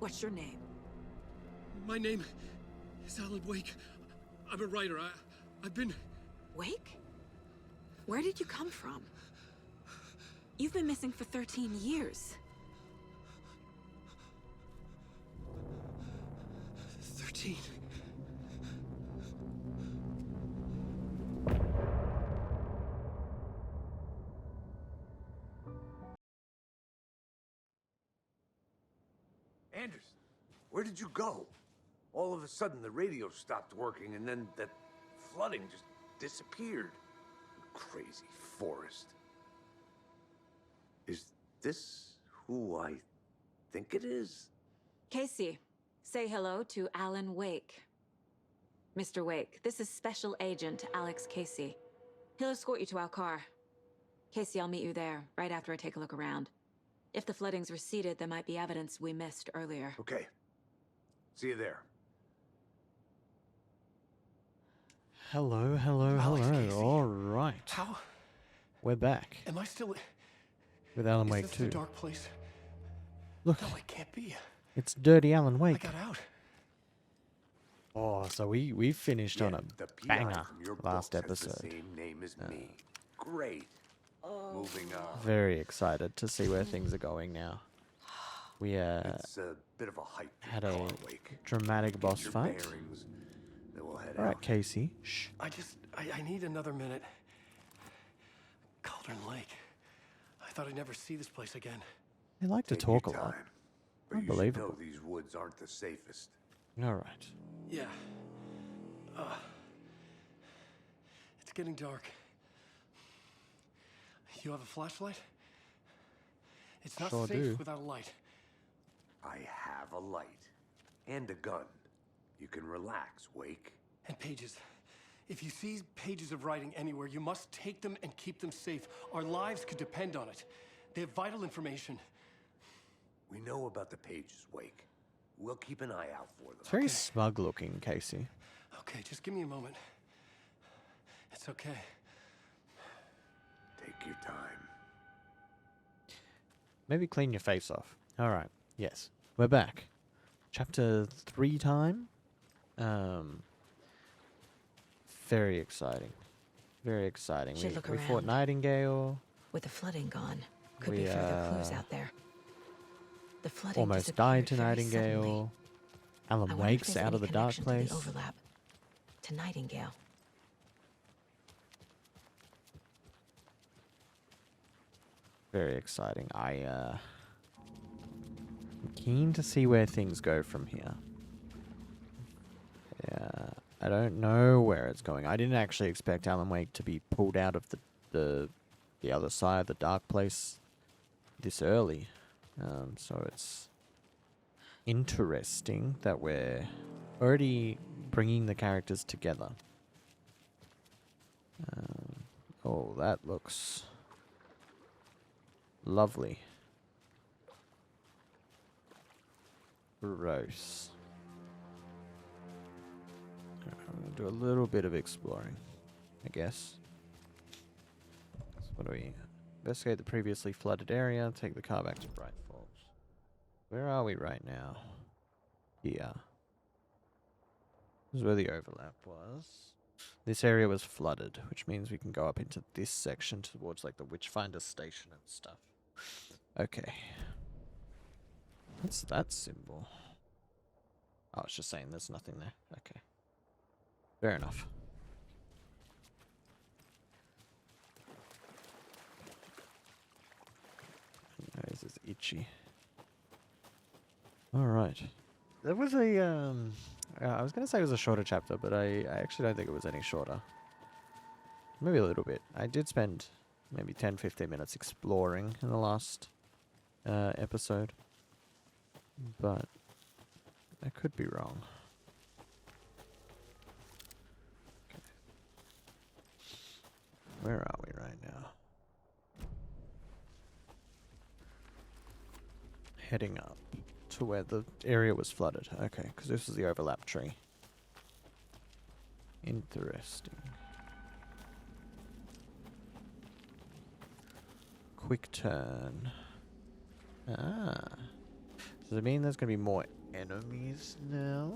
What's your name? My name is Alan Wake. I'm a writer. I've been... Wake? Where did you come from? You've been missing for 13 years. 13. Anderson, where did you go? All of a sudden, the radio stopped working, and then that flooding just disappeared. Crazy forest. Is this who I think it is? Casey, say hello to Alan Wake. Mr. Wake, this is Special Agent Alex Casey. He'll escort you to our car. Casey, I'll meet you there, right after I take a look around. If the flooding's receded, there might be evidence we missed earlier. Okay. See you there. Hello, hello, Alex hello. Casey. All right. How? We're back Am I still... with Alan Is Wake this 2. the dark place? Look, No, it can't be. it's Dirty Alan I Wake. got out. Oh, so we finished on a the PI banger from your last books has the episode. same name as me. Great. Moving on. Very excited to see where things are going now. We It's a bit of a hike. to had a Caldwake. dramatic Get boss your fight. bearings, then we'll head All right, out. Casey. Shh. I need another minute. Cauldron Lake. I thought I'd never see this place again. They like to Take talk a your lot. time, but you should Unbelievable. know these woods aren't the safest. All right. Yeah. It's getting dark. You have a flashlight? It's not Sure safe do. without a light. I have a light and a gun. You can relax, Wake. And pages. If you see pages of writing anywhere, you must take them and keep them safe. Our lives could depend on it. They have vital information. We know about the pages, Wake. We'll keep an eye out for them. It's very smug looking, Casey. Okay, just give me a moment. It's okay. Take your time. Maybe clean your face off. All right. Yes. We're back. Chapter 3 time. Very exciting. Very exciting. Should We, look we fought around. Nightingale. With the flooding gone, could We, be further clues out there. The flooding Almost died disappeared to very suddenly. Nightingale. I Alan wonder if Wake's there's out any of the dark connection place. To the overlap. To Nightingale. Very exciting. I'm keen to see where things go from here. Yeah, I don't know where it's going. I didn't actually expect Alan Wake to be pulled out of the other side of the dark place this early. So it's interesting that we're already bringing the characters together. Oh, that looks lovely. Gross. I'm gonna do a little bit of exploring, I guess. So what do we... Investigate the previously flooded area, take the car back to Bright Falls. Where are we right now? Here. This is where the overlap was. This area was flooded, which means we can go up into this section towards like the Witchfinder station and stuff. Okay. What's that symbol? Oh, it's just saying there's nothing there. Okay. Fair enough. My nose is itchy. Alright. That was a, I was going to say it was a shorter chapter, but I actually don't think it was any shorter. Maybe a little bit. I did spend maybe 10-15 minutes exploring in the last episode. But I could be wrong. Okay. Where are we right now? Heading up to where the area was flooded. Okay, because this is the overlap tree. Interesting. Quick turn. Ah. Does it mean there's gonna be more enemies now?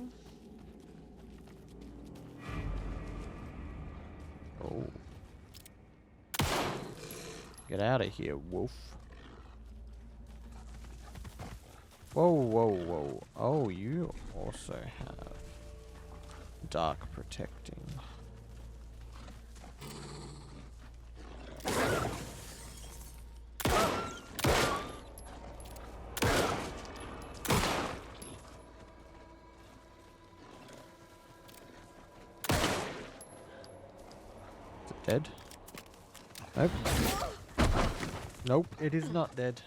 Oh. Get out of here, wolf. Whoa, whoa, whoa. Oh, you also have dark protecting. Is it dead? Nope. Nope, it is not dead.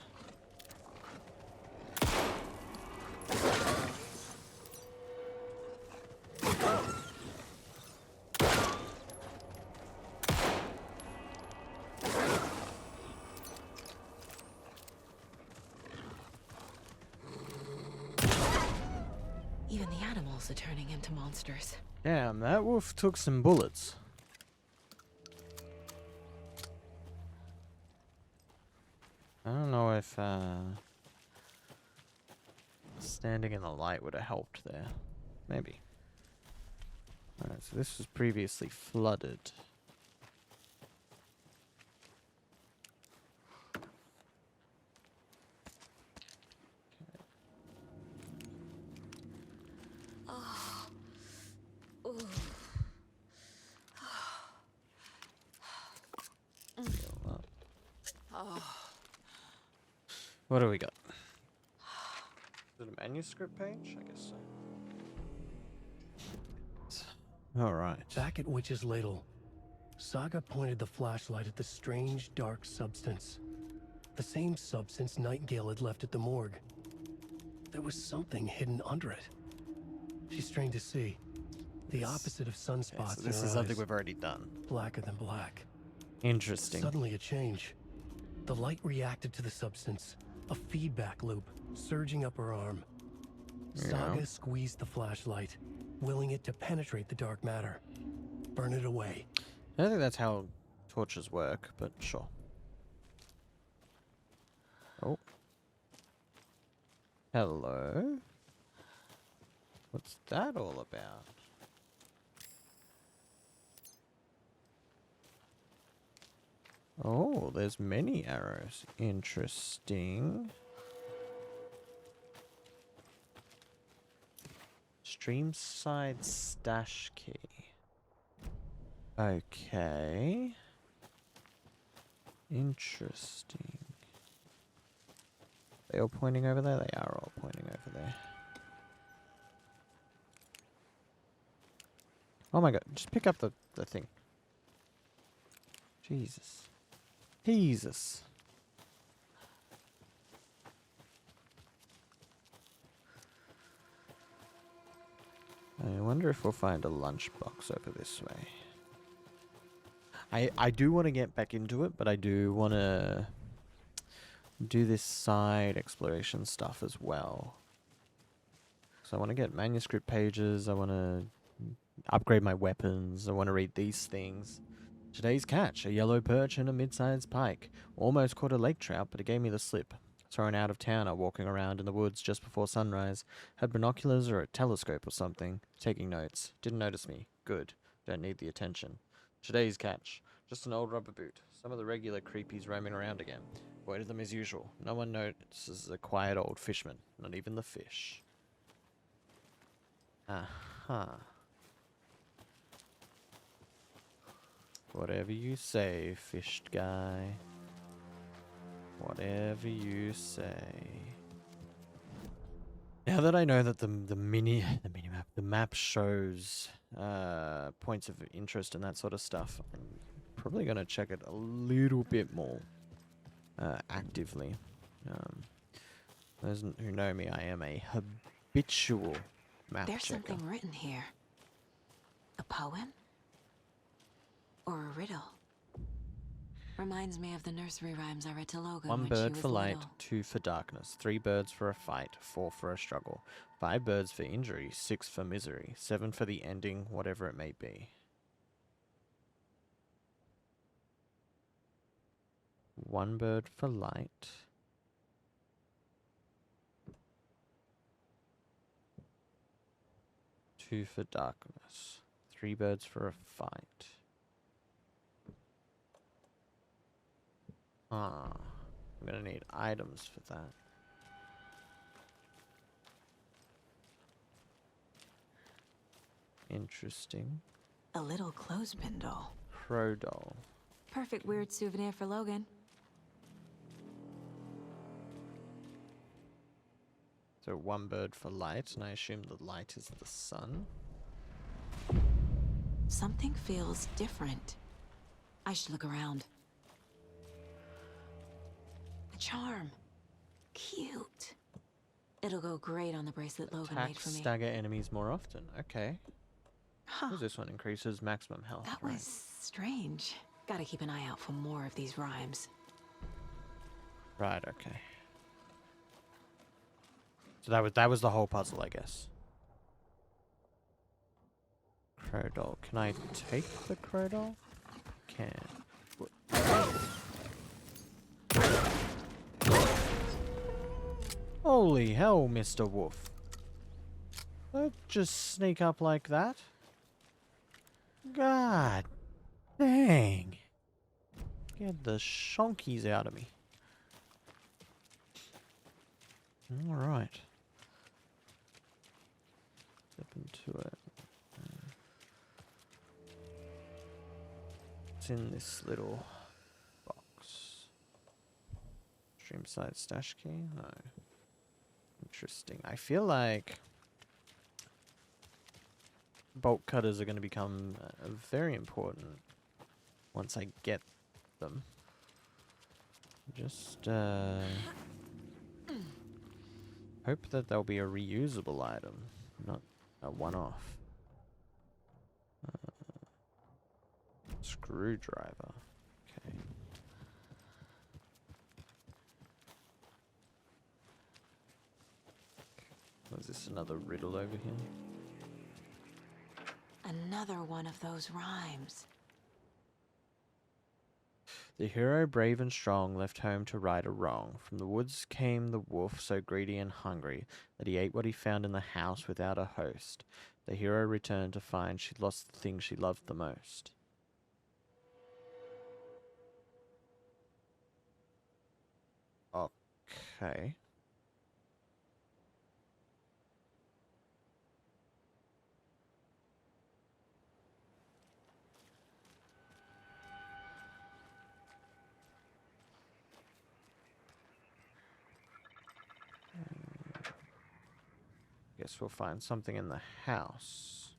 Even the animals are turning into monsters. Damn, that wolf took some bullets. I don't know if standing in the light would have helped there. Maybe. Alright, so this was previously flooded. Fill up. What do we got? Is it a manuscript page? I guess so. Alright. Back at Witch's Ladle, Saga pointed the flashlight at the strange, dark substance. The same substance Nightingale had left at the morgue. There was something hidden under it. She strained to see. The opposite of Okay, sunspots so this in is her something eyes. we've already done. Blacker than black. Interesting. Suddenly a change. The light reacted to the substance. A feedback loop, surging up her arm. Yeah. Saga squeezed the flashlight, willing it to penetrate the dark matter. Burn it away. I don't think that's how torches work, but sure. Oh. Hello? What's that all about? Oh, there's many arrows. Interesting. Streamside stash key. Okay. Interesting. They all pointing over there? They are all pointing over there. Oh my god, just pick up the thing. Jesus. Jesus. I wonder if we'll find a lunchbox over this way. I do want to get back into it, but I do want to do this side exploration stuff as well. So I want to get manuscript pages, I want to upgrade my weapons, I want to read these things. Today's catch, a yellow perch and a mid-sized pike. Almost caught a lake trout, but it gave me the slip. Saw an out-of-towner walking around in the woods just before sunrise. Had binoculars or a telescope or something. Taking notes. Didn't notice me. Good. Don't need the attention. Today's catch. Just an old rubber boot. Some of the regular creepies roaming around again. Avoided them as usual. No one notices a quiet old fishman. Not even the fish. Aha. Whatever you say, fished guy. Whatever you say. Now that I know that the map shows points of interest and that sort of stuff, I'm probably gonna check it a little bit more actively. Those who know me, I am a habitual map There's checker. something written here. A poem? Or a riddle? Reminds me of the nursery rhymes I read to Logan One when she bird was for light, little. 2 for darkness, 3 birds for a fight, 4 for a struggle, 5 birds for injury, 6 for misery, 7 for the ending, whatever it may be. 1 bird for light. 2 for darkness. 3 birds for a fight. Ah, I'm gonna need items for that. Interesting. A little clothespin doll. Crow doll. Perfect weird souvenir for Logan. So 1 bird for light, and I assume the light is the sun. Something feels different. I should look around. A charm. Cute. It'll go great on the bracelet Logan Attack made for me. stagger enemies more often. Okay. Huh. What is this one? Increases maximum health. That right. was strange. Gotta keep an eye out for more of these rhymes. Right, okay. So that was the whole puzzle, I guess. Crow doll. Can I take the crow doll? Can. Holy hell, Mr. Wolf. Don't just sneak up like that. God dang. Get the shonkies out of me. Alright. Step into it. What's in this little box? Stream side stash key? No. Interesting. I feel like bolt cutters are going to become very important once I get them. Just hope that they'll be a reusable item, not a one-off. Screwdriver. Okay. Was this another riddle over here? Another one of those rhymes. The hero, brave and strong, left home to right a wrong. From the woods came the wolf, so greedy and hungry, that he ate what he found in the house without a host. The hero returned to find she'd lost the thing she loved the most. Okay. Guess we'll find something in the house.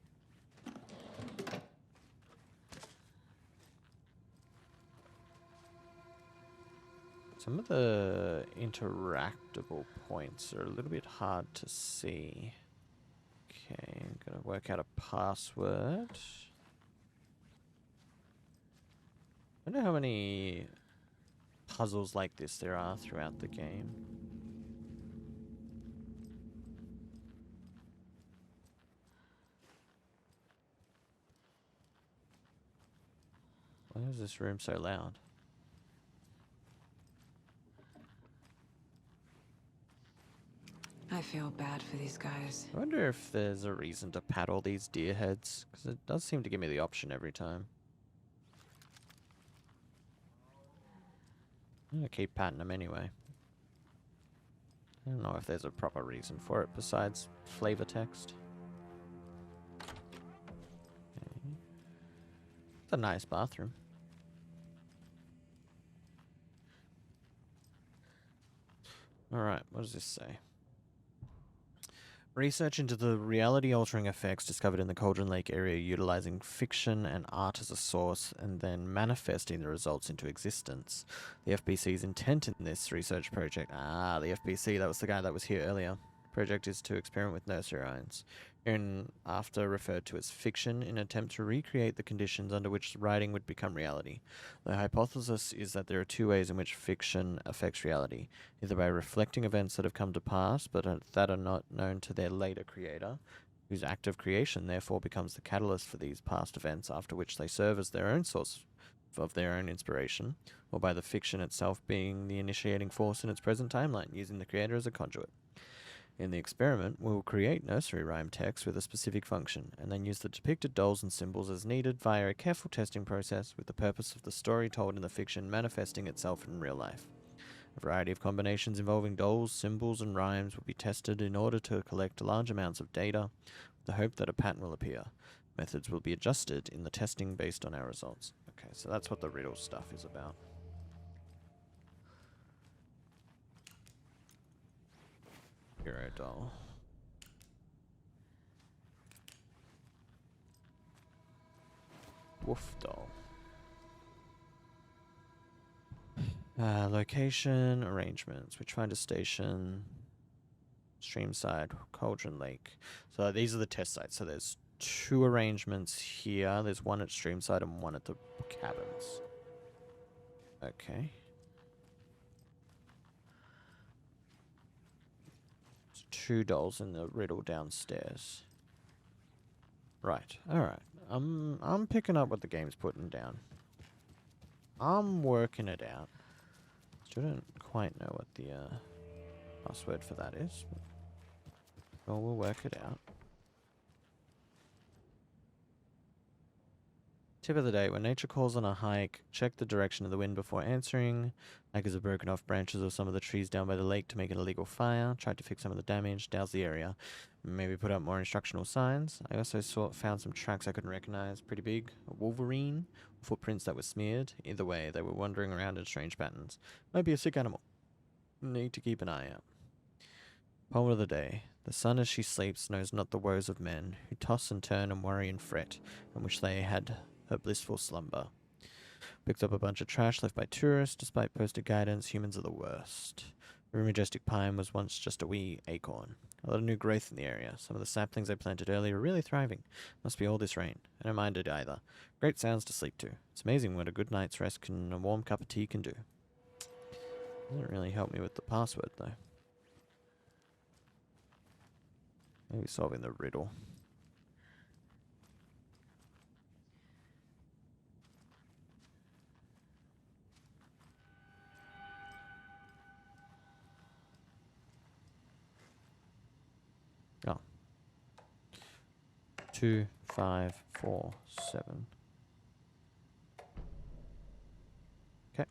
Some of the interactable points are a little bit hard to see. Okay, I'm gonna work out a password. I wonder how many puzzles like this there are throughout the game. Why is this room so loud? I feel bad for these guys. I wonder if there's a reason to pat all these deer heads, because it does seem to give me the option every time. I'm gonna keep patting them anyway. I don't know if there's a proper reason for it besides flavor text. Okay. It's a nice bathroom. Alright, what does this say? Research into the reality-altering effects discovered in the Cauldron Lake area utilizing fiction and art as a source and then manifesting the results into existence. The FBC's intent in this research project... Ah, the FBC, that was the guy that was here earlier. Project is to experiment with nursery rhymes, hereinafter referred to as fiction, in an attempt to recreate the conditions under which writing would become reality. The hypothesis is that there are 2 ways in which fiction affects reality, either by reflecting events that have come to pass but that are not known to their later creator, whose act of creation therefore becomes the catalyst for these past events, after which they serve as their own source of their own inspiration, or by the fiction itself being the initiating force in its present timeline, using the creator as a conduit. In the experiment, we will create nursery rhyme text with a specific function, and then use the depicted dolls and symbols as needed via a careful testing process with the purpose of the story told in the fiction manifesting itself in real life. A variety of combinations involving dolls, symbols, and rhymes will be tested in order to collect large amounts of data, with the hope that a pattern will appear. Methods will be adjusted in the testing based on our results. Okay, so that's what the riddle stuff is about. Hero doll. Wolf doll. Location, arrangements. Witchfinder Station, Streamside, Cauldron Lake. So these are the test sites. So there's 2 arrangements here. There's one at Streamside and one at the cabins. Okay. There's 2 dolls in the riddle downstairs. Right. Alright. I'm picking up what the game's putting down. I'm working it out. Still don't quite know what the password for that is. Well, we'll work it out. Tip of the day, when nature calls on a hike, check the direction of the wind before answering. Hikers have broken off branches of some of the trees down by the lake to make an illegal fire, tried to fix some of the damage, douse the area, maybe put up more instructional signs. I also found some tracks I couldn't recognize, pretty big, a wolverine, footprints that were smeared. Either way, they were wandering around in strange patterns. Might be a sick animal. Need to keep an eye out. Poem of the day. The sun as she sleeps knows not the woes of men, who toss and turn and worry and fret, and wish they had her blissful slumber. Picked up a bunch of trash left by tourists. Despite posted guidance, humans are the worst. The majestic pine was once just a wee acorn. A lot of new growth in the area. Some of the saplings I planted earlier are really thriving. Must be all this rain. I don't mind it either. Great sounds to sleep to. It's amazing what a good night's rest and a warm cup of tea can do. Doesn't really help me with the password, though. Maybe solving the riddle. Oh. 2, 5, 4, 7. Okay.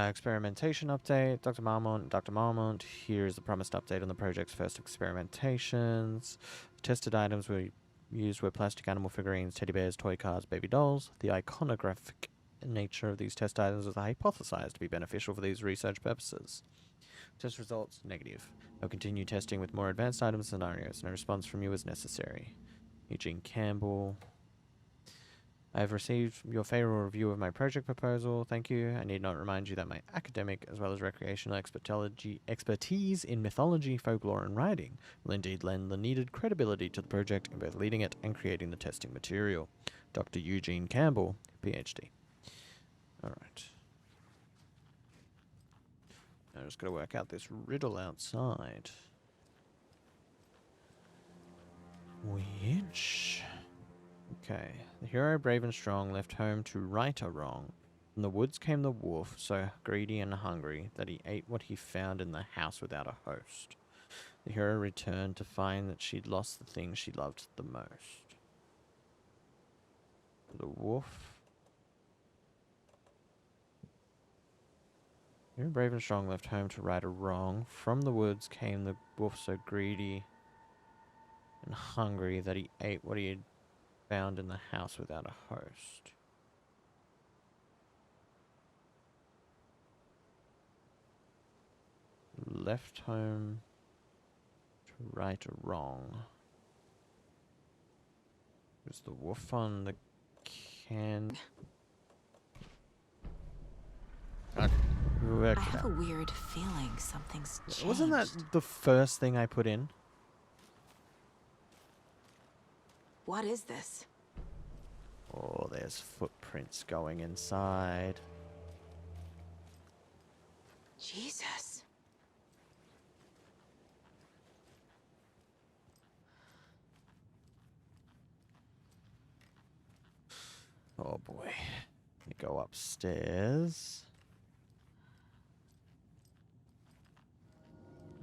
Experimentation update. Dr. Marmont. Here's the promised update on the project's first experimentations. The tested items were used were plastic animal figurines, teddy bears, toy cars, baby dolls. The iconographic nature of these test items was hypothesized to be beneficial for these research purposes. Test results, negative. I'll continue testing with more advanced items and scenarios. No response from you is necessary. Eugene Campbell. I have received your favorable review of my project proposal. Thank you. I need not remind you that my academic as well as recreational expertise in mythology, folklore, and writing will indeed lend the needed credibility to the project in both leading it and creating the testing material. Dr. Eugene Campbell, PhD. Alright. I'm just going to work out this riddle outside. Which... Okay. The hero, brave and strong, left home to right a wrong. From the woods came the wolf, so greedy and hungry that he ate what he found in the house without a host. The hero returned to find that she'd lost the thing she loved the most. The wolf... Hero, brave and strong, left home to right a wrong. From the woods came the wolf, so greedy and hungry that he ate what he had found in the house without a host. Left home to right a wrong. Was the wolf on the can? Okay. I have a weird feeling something's changed. Wasn't that the first thing I put in? What is this? Oh, there's footprints going inside. Jesus. Oh boy. Let me go upstairs.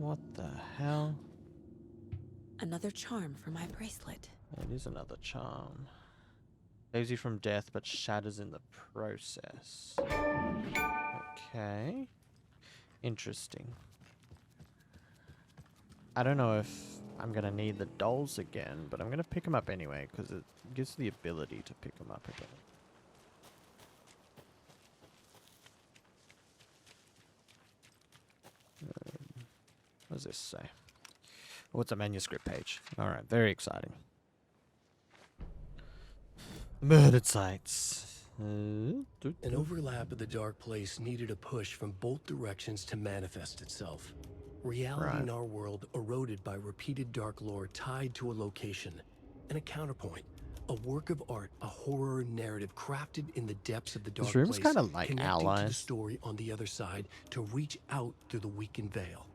What the hell? Another charm for my bracelet. It is another charm. Saves you from death, but shatters in the process. Okay. Interesting. I don't know if I'm going to need the dolls again, but I'm going to pick them up anyway, because it gives the ability to pick them up again. What does this say? Oh, it's a manuscript page. Alright, very exciting. Murdered sites. An overlap of the dark place needed a push from both directions to manifest itself. Reality in our world eroded by repeated dark lore tied to a location. And a counterpoint. A work of art, a horror narrative crafted in the depths of the dark This room's place, kind of like connecting to the Allies. story on the other side to reach out through the weakened veil.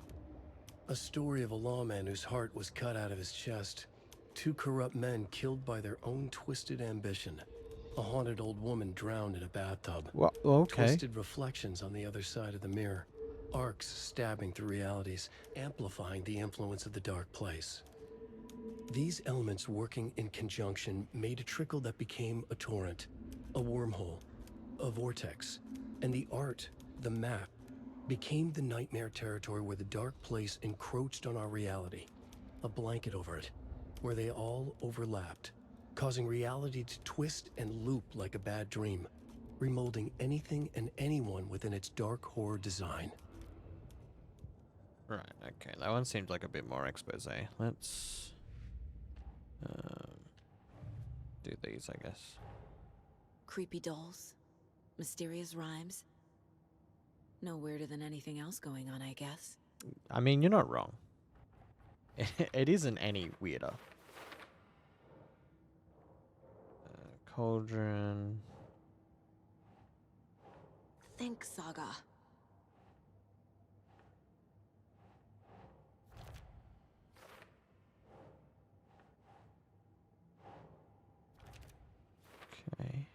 A story of a lawman whose heart was cut out of his chest. Two corrupt men killed by their own twisted ambition. A haunted old woman drowned in a bathtub. Well, okay. Twisted reflections on the other side of the mirror. Arcs stabbing through realities, amplifying the influence of the dark place. These elements working in conjunction made a trickle that became a torrent, a wormhole, a vortex, and the art, the map, became the nightmare territory where the dark place encroached on our reality. A blanket over it, where they all overlapped, causing reality to twist and loop like a bad dream, remolding anything and anyone within its dark horror design. Right, okay. That one seemed like a bit more expose. Let's do these, I guess. Creepy dolls. Mysterious rhymes. No weirder than anything else going on, I guess. I mean, you're not wrong. It isn't any weirder. Cauldron. Think, Saga. Okay.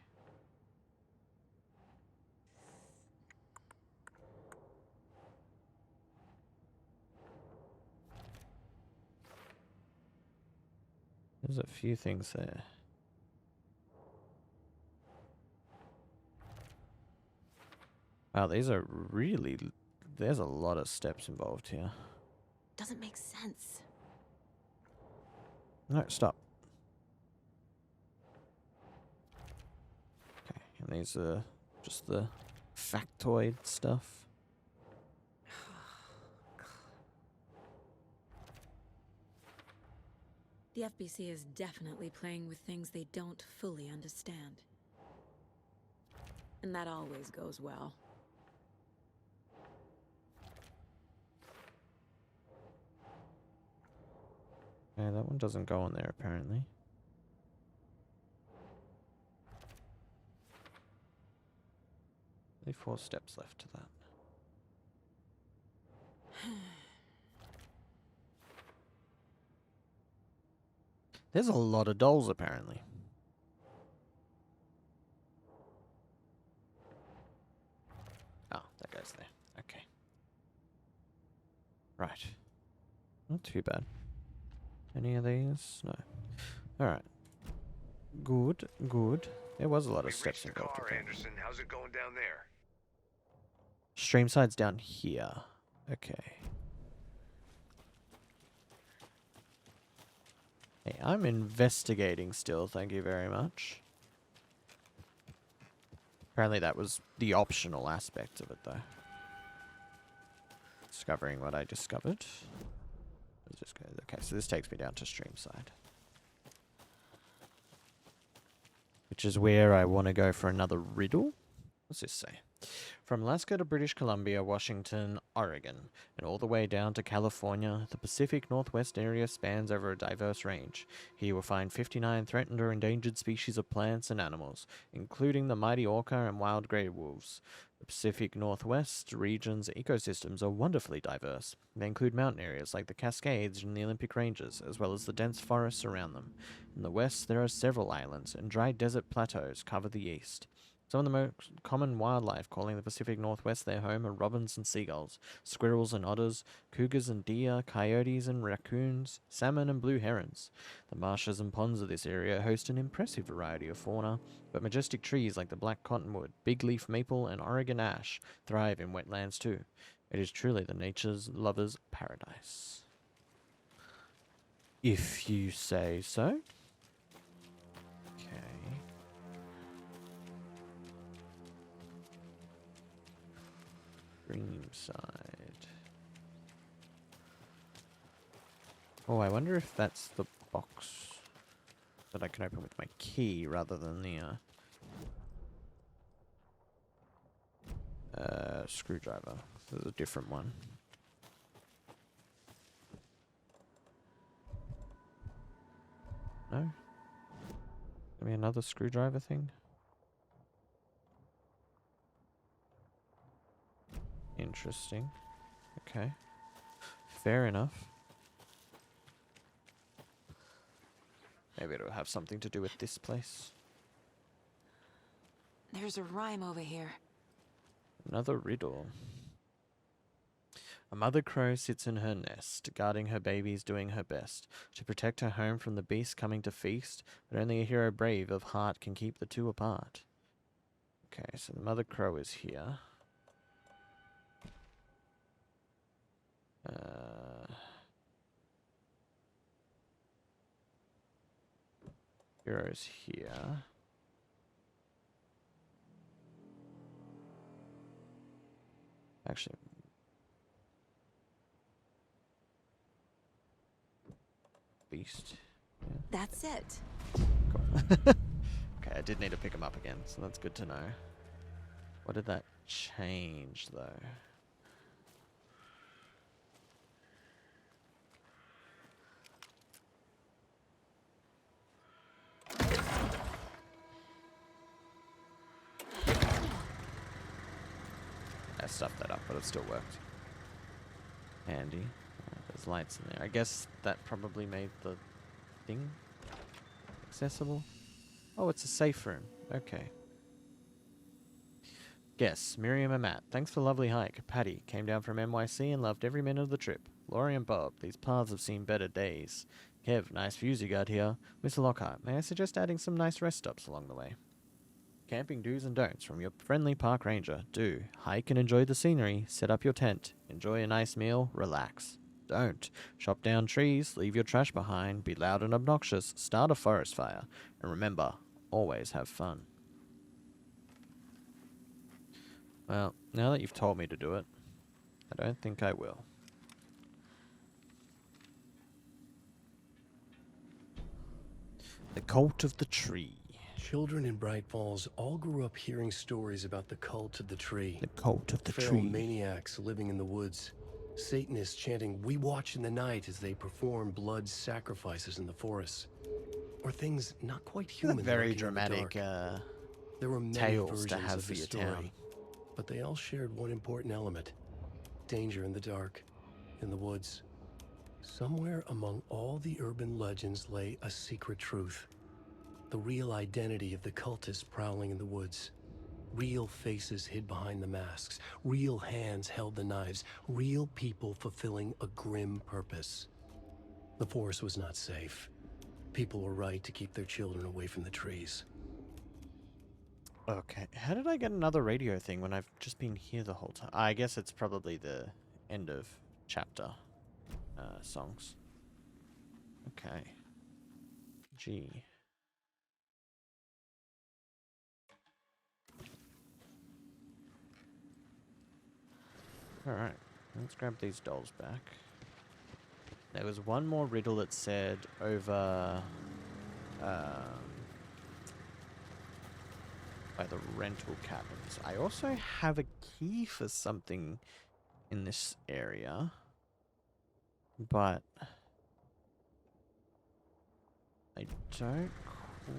There's a few things there. Wow, these are really... There's a lot of steps involved here. Doesn't make sense. No, stop. Okay, and these are just the factoid stuff. The FBC is definitely playing with things they don't fully understand. And that always goes well. Yeah, that one doesn't go on there apparently. Only 4 steps left to that. There's a lot of dolls apparently. Oh, that goes there. Okay. Right. Not too bad. Any of these? No. Alright. Good, good. There was a lot of steps involved. Car, Anderson. How's it going down there? Streamside's down here. Okay. Hey, I'm investigating still, thank you very much. Apparently that was the optional aspect of it, though. Discovering what I discovered. Let's just go. Okay, so this takes me down to Streamside. Which is where I want to go for another riddle. What's this say? From Alaska to British Columbia, Washington, Oregon, and all the way down to California, the Pacific Northwest area spans over a diverse range. Here you will find 59 threatened or endangered species of plants and animals, including the mighty orca and wild grey wolves. The Pacific Northwest region's ecosystems are wonderfully diverse. They include mountain areas like the Cascades and the Olympic Ranges, as well as the dense forests around them. In the west, there are several islands, and dry desert plateaus cover the east. Some of the most common wildlife calling the Pacific Northwest their home are robins and seagulls, squirrels and otters, cougars and deer, coyotes and raccoons, salmon and blue herons. The marshes and ponds of this area host an impressive variety of fauna, but majestic trees like the black cottonwood, big leaf maple, and Oregon ash thrive in wetlands too. It is truly the nature's lover's paradise. If you say so. Okay. Streamside. Oh, I wonder if that's the box that I can open with my key rather than the screwdriver. There's a different one. No? Give me another screwdriver thing. Interesting. Okay. Fair enough. Maybe it'll have something to do with this place. There's a rhyme over here. Another riddle. A mother crow sits in her nest, guarding her babies, doing her best to protect her home from the beast coming to feast, but only a hero brave of heart can keep the two apart. Okay, so the mother crow is here. Hero's here. Actually, beast. Yeah. That's it. Cool. Okay, I did need to pick him up again, so that's good to know. What did that change, though? I stuffed that up, but it still worked. Handy. There's lights in there. I guess that probably made the thing accessible. Oh, it's a safe room. Okay. Guess, Miriam and Matt. Thanks for the lovely hike. Patty came down from NYC and loved every minute of the trip. Laurie and Bob. These paths have seen better days. Kev, nice views you got here. Mr. Lockhart, may I suggest adding some nice rest stops along the way? Camping do's and don'ts from your friendly park ranger. Do. Hike and enjoy the scenery. Set up your tent. Enjoy a nice meal. Relax. Don't. Chop down trees. Leave your trash behind. Be loud and obnoxious. Start a forest fire. And remember, always have fun. Well, now that you've told me to do it, I don't think I will. The Cult of the Tree. Children in Bright Falls all grew up hearing stories about the cult of the tree. The Cult of the Feral Tree. maniacs living in the woods. Satanists chanting, "We watch in the night," as they perform blood sacrifices in the forests. Or things not quite human. Very lurking in the dramatic dark. There were many tales to versions have of for the your story, town. but they all shared one important element: danger in the dark, in the woods. Somewhere among all the urban legends lay a secret truth. The real identity of the cultists prowling in the woods. Real faces hid behind the masks. Real hands held the knives. Real people fulfilling a grim purpose. The forest was not safe. People were right to keep their children away from the trees. Okay, how did I get another radio thing when I've just been here the whole time? I guess it's probably the end of chapter songs. Okay. G. Alright, let's grab these dolls back. There was one more riddle that said over by the rental cabins. I also have a key for something in this area, but I don't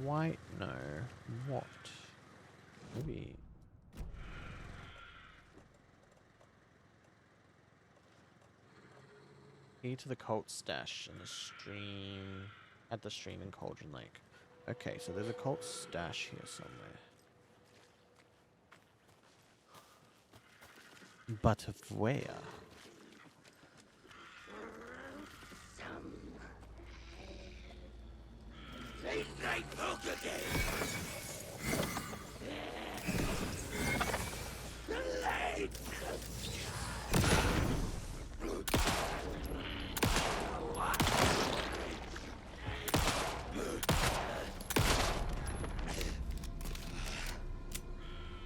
quite know what. Maybe. Key to the cult stash in the stream, at the stream in Cauldron Lake. Okay, so there's a cult stash here somewhere. But of where?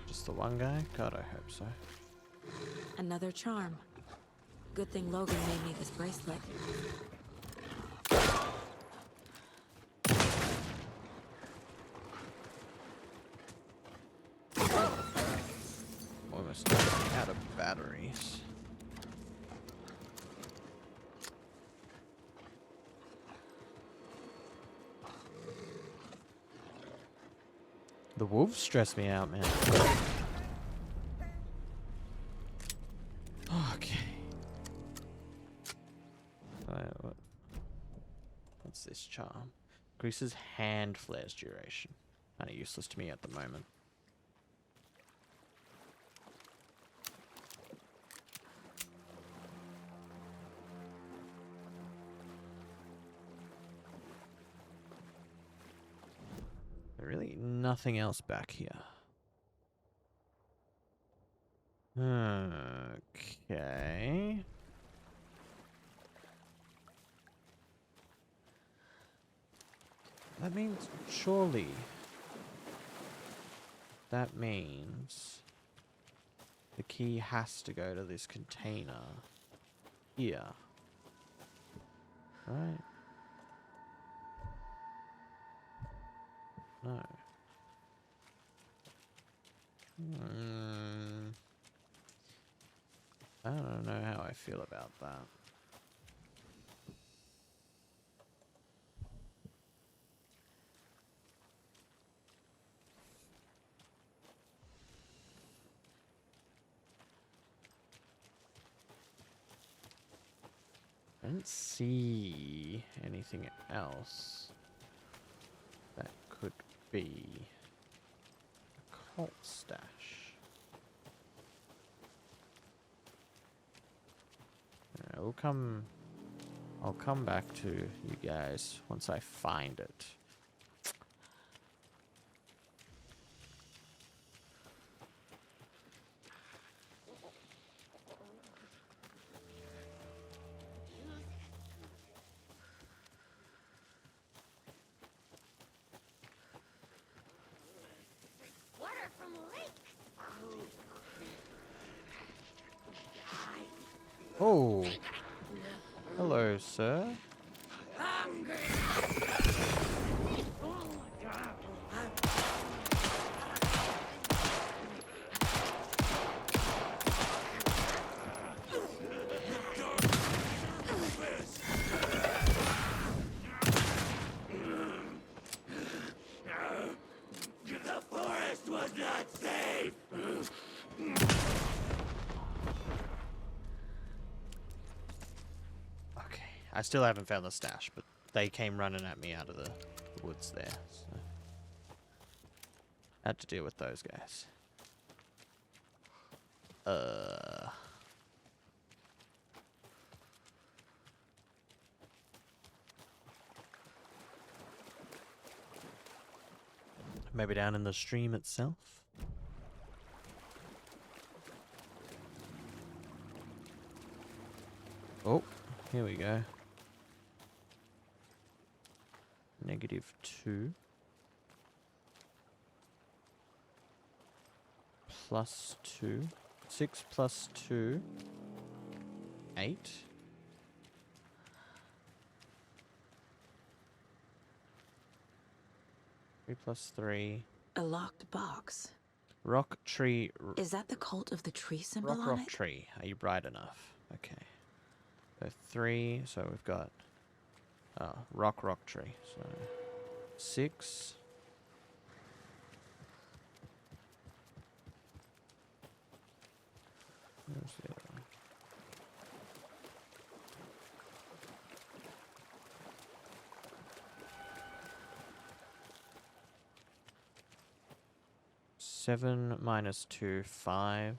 Just the one guy? God, I hope so. Another charm. Good thing Logan made me this bracelet. Almost out of batteries. The wolves stress me out, man. Okay. What's this charm? Increases hand flares duration. Kind of useless to me at the moment. Really nothing else back here. Okay. That means, surely, that means the key has to go to this container here. Right? No. I don't know how I feel about that. I don't see anything else that could be a cult stash. Alright, I'll come back to you guys once I find it. Oh, hello, sir. The forest was not safe. Okay, I still haven't found the stash, but they came running at me out of the woods there, so had to deal with those guys. Maybe down in the stream itself? Oh, here we go. -2. +2. 6 + 2. 8. Three plus 3. A locked box. Rock tree. Is that the cult of the tree symbol on Rock it? tree. Are you bright enough? Okay. So 3. So we've got rock tree. So 6. Where's the other one? -7 -2, 5.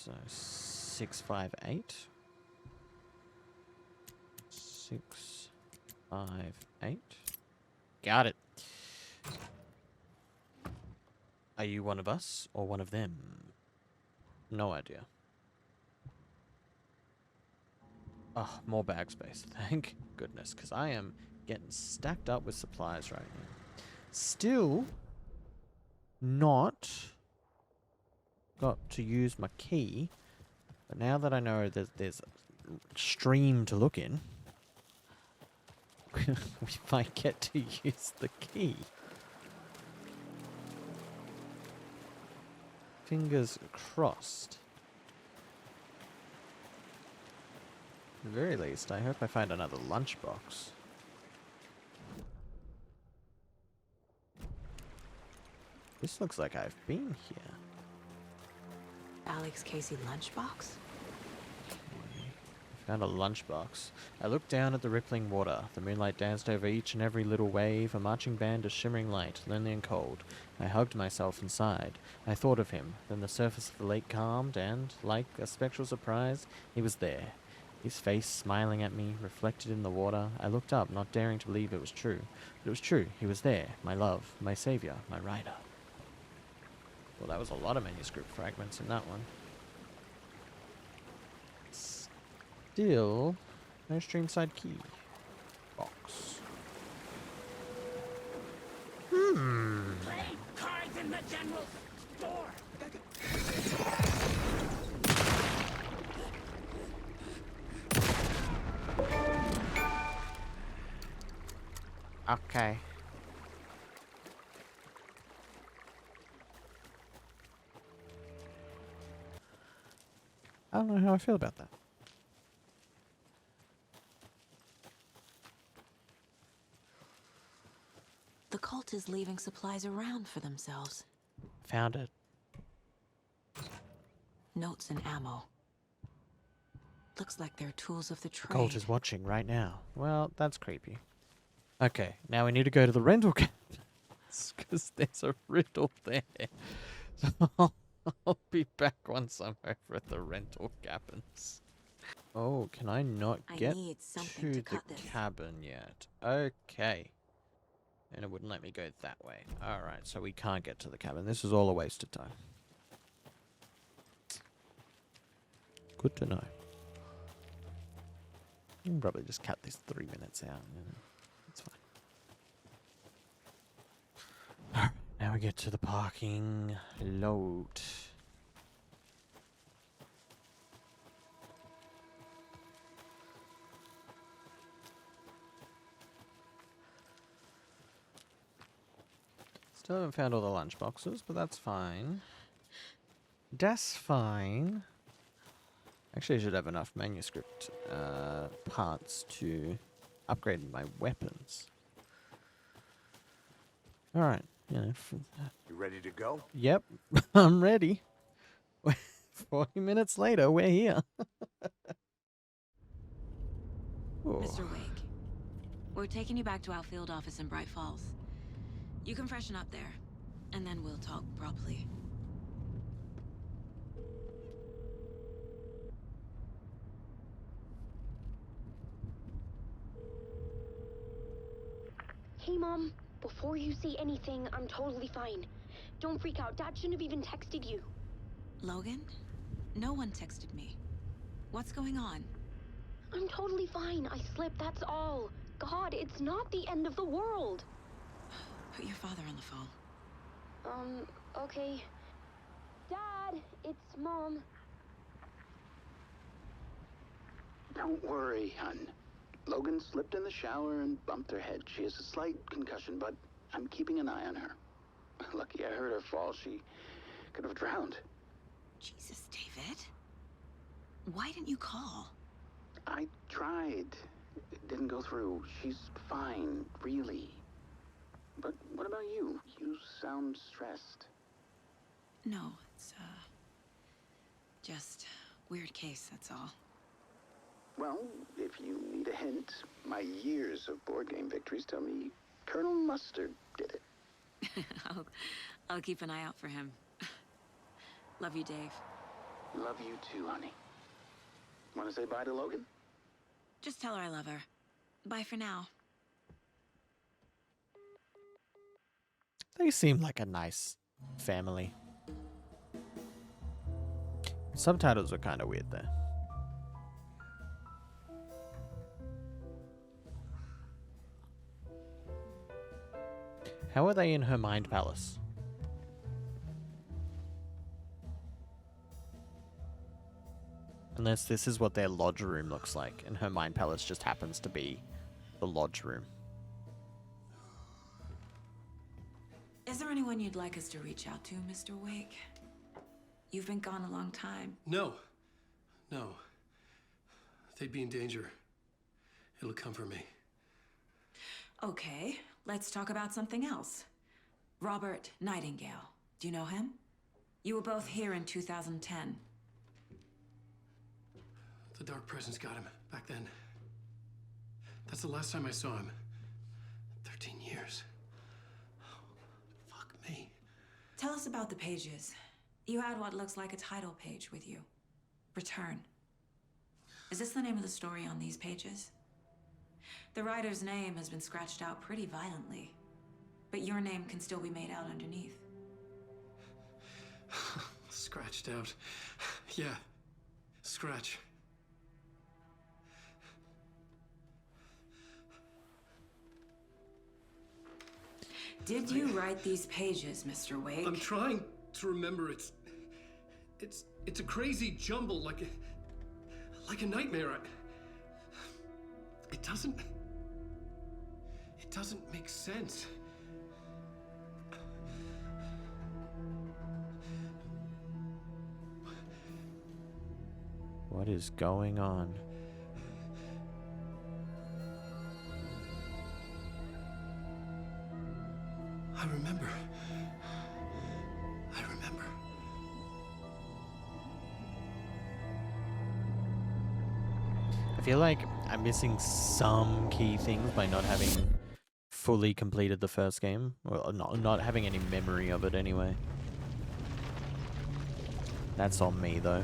So 658. 658. Got it. Are you one of us or one of them? No idea. Oh, more bag space. Thank goodness, because I am getting stacked up with supplies right now. Still not got to use my key, but now that I know that there's a stream to look in, we might get to use the key. Fingers crossed. At the very least, I hope I find another lunchbox. This looks like I've been here. Alex Casey lunchbox? Found a lunchbox. I looked down at the rippling water. The moonlight danced over each and every little wave, a marching band of shimmering light, lonely and cold. I hugged myself and sighed. I thought of him. Then the surface of the lake calmed, and, like a spectral surprise, he was there. His face smiling at me, reflected in the water. I looked up, not daring to believe it was true. But it was true. He was there. My love, my savior, my rider. Well, that was a lot of manuscript fragments in that one. Still, no streamside key. Box. Playing cards in the general store. Okay. I don't know how I feel about that. The cult is leaving supplies around for themselves. Found it. Notes and ammo. Looks like they're tools of the trade. Colt is watching right now. Well, that's creepy. Okay, now we need to go to the rental cabins, because there's a riddle there. So I'll be back once I'm over at the rental cabins. Oh, can I not I get need something to to the cut this. cabin yet? Okay. And it wouldn't let me go that way. Alright, so we can't get to the cabin. This is all a waste of time. Good to know. You can probably just cut this 3 minutes out. And it's fine. Alright, now we get to the parking lot. Still haven't found all the lunch boxes, but that's fine. That's fine. Actually, I should have enough manuscript parts to upgrade my weapons. Alright, you know. You ready to go? Yep, I'm ready. 40 minutes later, we're here. Mr. Wake, we're taking you back to our field office in Bright Falls. You can freshen up there, and then we'll talk properly. Hey, Mom. Before you say anything, I'm totally fine. Don't freak out. Dad shouldn't have even texted you. Logan? No one texted me. What's going on? I'm totally fine. I slipped, that's all. God, it's not the end of the world. Put your father on the phone. Okay. Dad, it's Mom. Don't worry, hon. Logan slipped in the shower and bumped her head. She has a slight concussion, but I'm keeping an eye on her. Lucky I heard her fall. She could have drowned. Jesus, David. Why didn't you call? I tried. It didn't go through. She's fine, really. But what about you? You sound stressed. No, it's, just weird case, that's all. Well, if you need a hint, my years of board game victories tell me Colonel Mustard did it. I'll keep an eye out for him. Love you, Dave. Love you too, honey. Want to say bye to Logan? Just tell her I love her. Bye for now. They seem like a nice family. Subtitles were kind of weird there. How are they in her mind palace? Unless this is what their lodge room looks like, and her mind palace just happens to be the lodge room. Is there anyone you'd like us to reach out to, Mr. Wake? You've been gone a long time. No. No. They'd be in danger. It'll come for me. Okay, let's talk about something else. Robert Nightingale. Do you know him? You were both here in 2010. The Dark Presence got him back then. That's the last time I saw him. 13 years. Oh, fuck me. Tell us about the pages. You had what looks like a title page with you. Return. Is this the name of the story on these pages? The writer's name has been scratched out pretty violently, but your name can still be made out underneath. Scratched out. Yeah. Scratch. Did you write these pages, Mr. Wake? I'm trying to remember. It's a crazy jumble, like a nightmare. It doesn't make sense. What is going on? I remember. I remember. I feel like I'm missing some key things by not having fully completed the first game, or not having any memory of it anyway. That's on me though.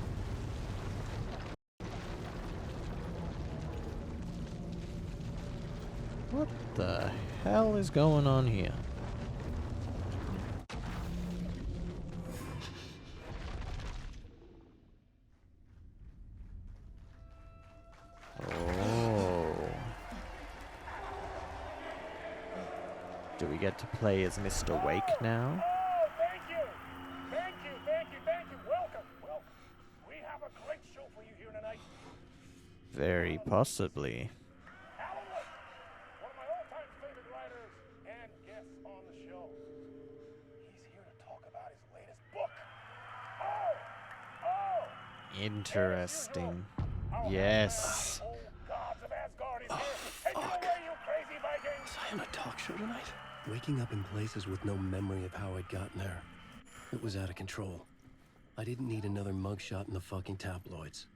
What the hell is going on here? Do we get to play as Mr. Wake now? Oh, thank you. Thank you, thank you, thank you. Welcome, welcome. We have a great show for you here tonight. Very possibly. Alan Wake, one of my all-time favorite writers and guests on the show. He's here to talk about his latest book. Interesting. Yes. Old gods of Asgard is here. Take it away, you crazy Vikings. Was I on a talk show tonight? Waking up in places with no memory of how I'd gotten there. It was out of control. I didn't need another mugshot in the fucking tabloids.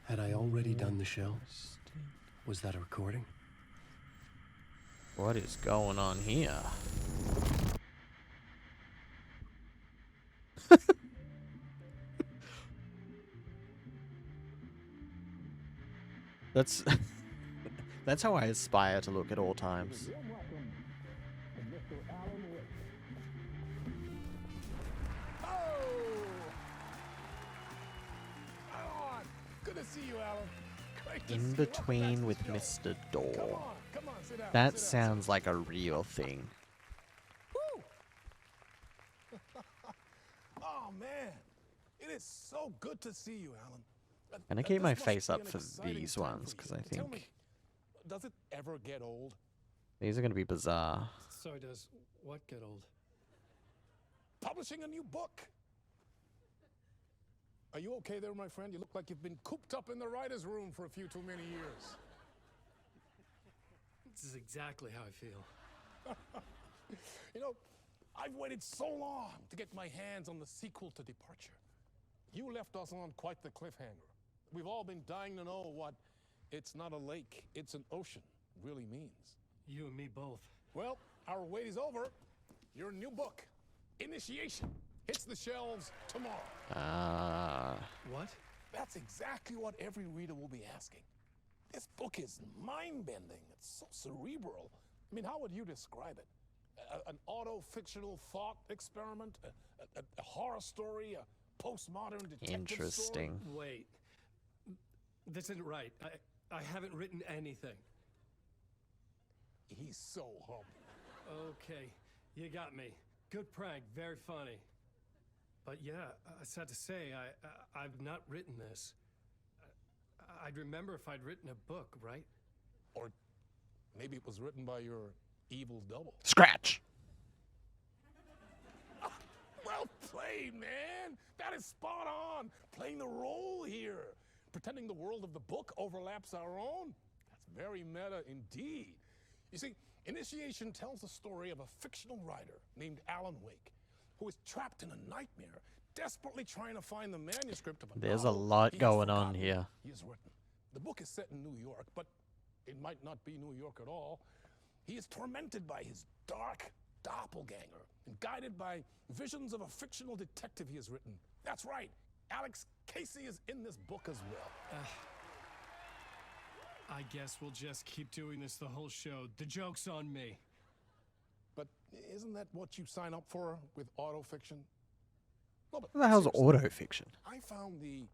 Had I already done the show? Was that a recording? What is going on here? That's how I aspire to look at all times. Good to see you, Alan. Great to In see you. between with Mr. Door. Come on, sit down. That sit down. sounds like a real thing. Woo! Oh man, it is so good to see you, Alan. And I This keep my must face be up an for exciting these time ones for because you. I Tell me, think does it ever get old? these are going to be bizarre. Sorry, does what get old? Publishing a new book. Are you okay there, my friend? You look like you've been cooped up in the writer's room for a few too many years. This is exactly how I feel. You know, I've waited so long to get my hands on the sequel to Departure. You left us on quite the cliffhanger. We've all been dying to know what "it's not a lake, it's an ocean" really means. You and me both. Well, our wait is over. Your new book, Initiation, hits the shelves tomorrow. Ah. What? That's exactly what every reader will be asking. This book is mind-bending. It's so cerebral. I mean, how would you describe it? An auto-fictional thought experiment? A horror story? A postmodern detective Interesting. Wait. This isn't right. I haven't written anything. Story? He's so humble. Okay, you got me. Good prank, very funny. But yeah, sad to say, I've not written this. I'd remember if I'd written a book, right? Or maybe it was written by your evil double. Scratch. Well played, man. That is spot on. Playing the role here. Pretending the world of the book overlaps our own. That's very meta indeed. You see, Initiation tells the story of a fictional writer named Alan Wake, who is trapped in a nightmare, desperately trying to find the manuscript of a There's a novel lot he has going on forgotten here. he has written. The book is set in New York, but it might not be New York at all. He is tormented by his dark doppelganger and guided by visions of a fictional detective he has written. That's right, Alex Casey is in this book as well. I guess we'll just keep doing this the whole show. The joke's on me. But isn't that what you sign up for with autofiction? No, but What the hell's seriously, autofiction? I found the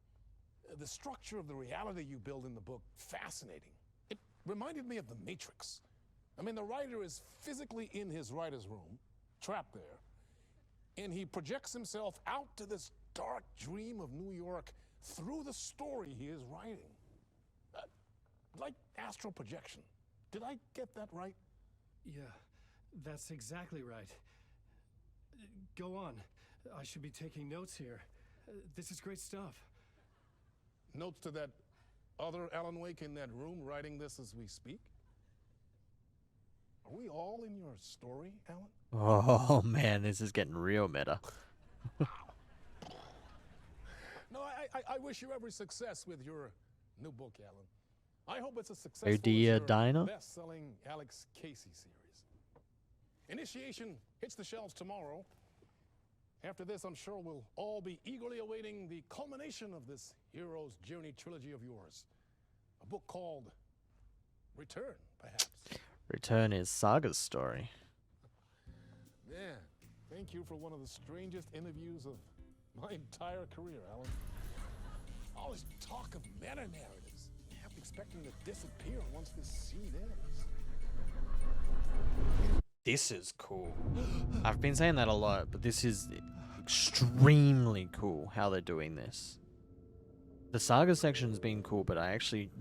structure of the reality you build in the book fascinating. It reminded me of The Matrix. I mean, the writer is physically in his writer's room, trapped there, and he projects himself out to this dark dream of New York through the story he is writing. Like astral projection. Did I get that right? Yeah, that's exactly right. Go on. I should be taking notes here. This is great stuff. Notes to that other Alan Wake in that room writing this as we speak? Are we all in your story, Alan? Oh man, this is getting real meta. No, I wish you every success with your new book, Alan. I hope it's a successful Oh dear, as your Dinah. best-selling Alex Casey series. Initiation hits the shelves tomorrow. After this, I'm sure we'll all be eagerly awaiting the culmination of this hero's journey trilogy of yours. A book called Return, perhaps. Return is Saga's story. Yeah, thank you for one of the strangest interviews of my entire career, Alan. All this talk of meta-narratives, half expecting to disappear once this scene ends. This is cool. I've been saying that a lot, but this is extremely cool how they're doing this. The Saga section's been cool, but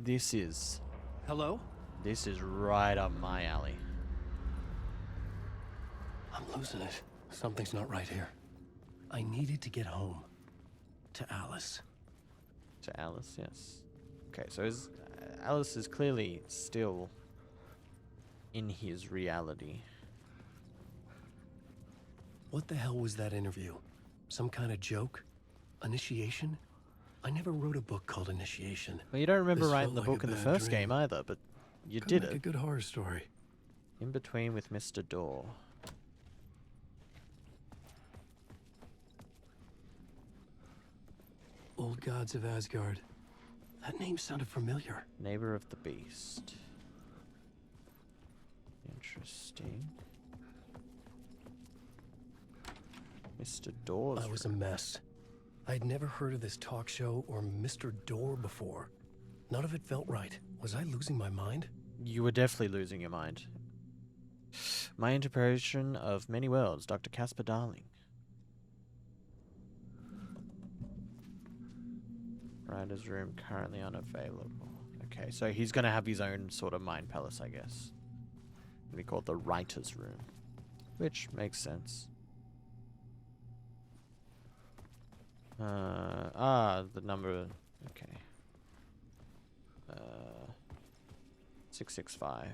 this is Hello? right up my alley. I'm losing it. Something's not right here. I needed to get home. To Alice. To Alice, yes. Okay, so Alice is clearly still in his reality. What the hell was that interview? Some kind of joke? Initiation? I never wrote a book called Initiation. Well, you don't remember This writing felt the like book a in the bad first dream. game either, but you Could did make a it. good horror story. In between with Mr. Door. Old Gods of Asgard. That name sounded familiar. Neighbor of the Beast. Interesting. Mr. Door's I was a mess. I'd never heard of this talk show or Mr. Door before. None of it felt right. Was I losing my mind? You were definitely losing your mind. My interpretation of many worlds, Dr. Casper Darling. Writer's room currently unavailable. Okay, so he's gonna have his own sort of mind palace, I guess. We call it the writer's room, which makes sense. The number. Okay. 665.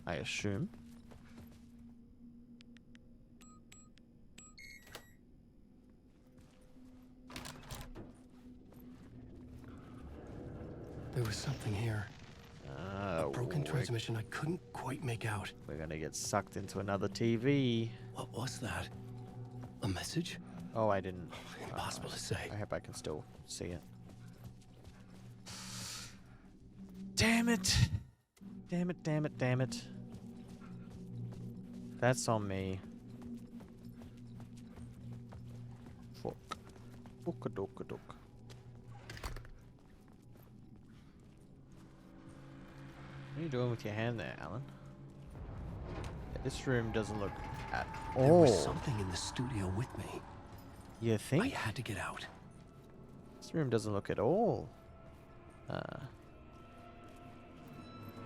I assume. There was something here. A broken We're- transmission I couldn't quite make out. We're gonna get sucked into another TV. What was that? A message? Oh, I didn't. Impossible to say. I hope I can still see it. Damn it! Damn it, damn it, damn it. That's on me. Fuck. Ookadokadok. What are you doing with your hand there, Alan? Yeah, this room doesn't look at all. There was something in the studio with me. You I think? had to get out. This room doesn't look at all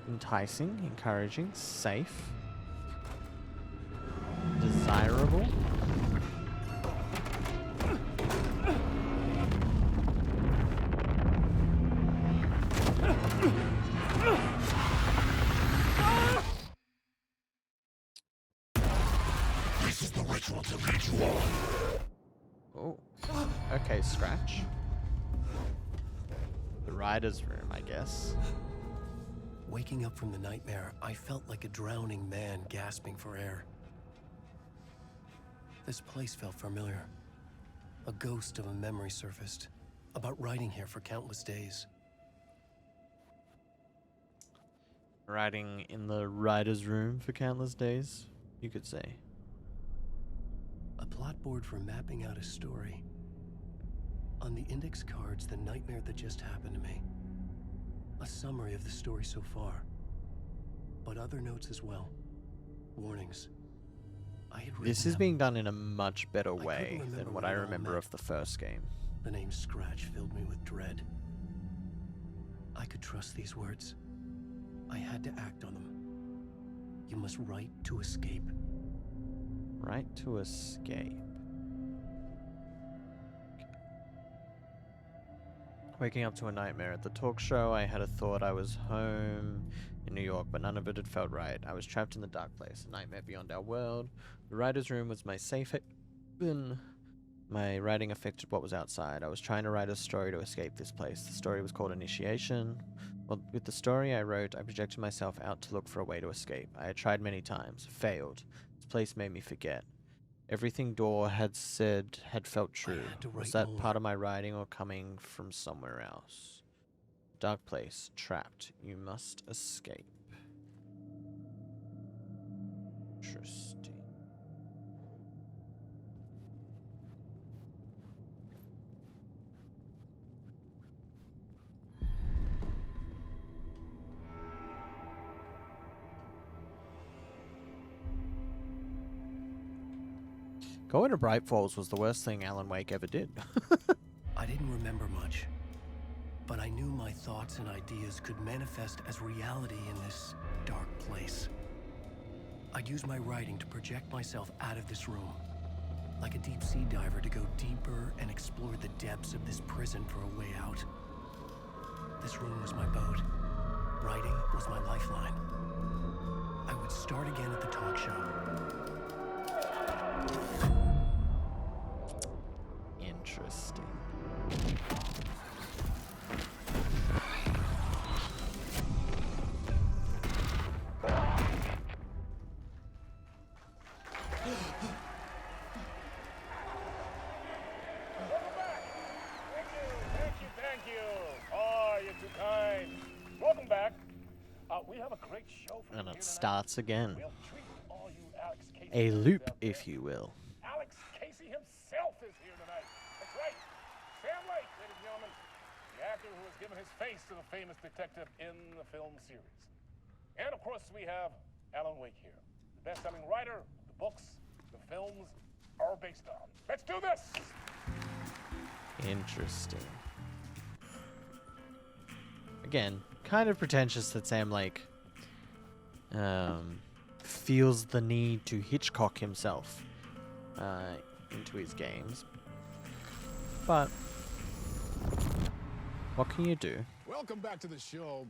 enticing, encouraging, safe, desirable. This is the ritual to lead you on. Oh, okay, Scratch. The writer's room, I guess. Waking up from the nightmare, I felt like a drowning man gasping for air. This place felt familiar. A ghost of a memory surfaced, about writing here for countless days. Writing in the writer's room for countless days, you could say. A plot board for mapping out a story. On the index cards, the nightmare that just happened to me. A summary of the story so far. But other notes as well. Warnings. I had This written is them. being done in a much better couldn't way remember than what what I it all remember meant. of the first game. The name Scratch filled me with dread. I could trust these words. I had to act on them. You must write to escape. Right to escape. Waking up to a nightmare. At the talk show, I had a thought I was home in New York, but none of it had felt right. I was trapped in the dark place, a nightmare beyond our world. The writer's room was my safe haven. My writing affected what was outside. I was trying to write a story to escape this place. The story was called Initiation. Well, with the story I wrote, I projected myself out to look for a way to escape. I had tried many times, failed. This place made me forget. Everything Dor had said had felt true. had to Was write that more. part of my writing or coming from somewhere else? Dark place, trapped. You must escape. Interesting. Going to Bright Falls was the worst thing Alan Wake ever did. I didn't remember much, but I knew my thoughts and ideas could manifest as reality in this dark place. I'd use my writing to project myself out of this room, like a deep sea diver to go deeper and explore the depths of this prison for a way out. This room was my boat. Writing was my lifeline. I would start again at the talk show. Interesting. Thank you. Oh, you're too kind. Welcome back. We have a great show for you And here it tonight. starts again. We'll treat all you Alex Casey A fans loop, out there. if you will. Alex Casey himself is here tonight. That's right. Sam Lake, ladies and gentlemen, the actor who has given his face to the famous detective in the film series. And of course, we have Alan Wake here, the best-selling writer the books the films are based on. Let's do this. Interesting. Again, kind of pretentious that Sam Lake feels the need to Hitchcock himself into his games. But what can you do? Welcome back to the show.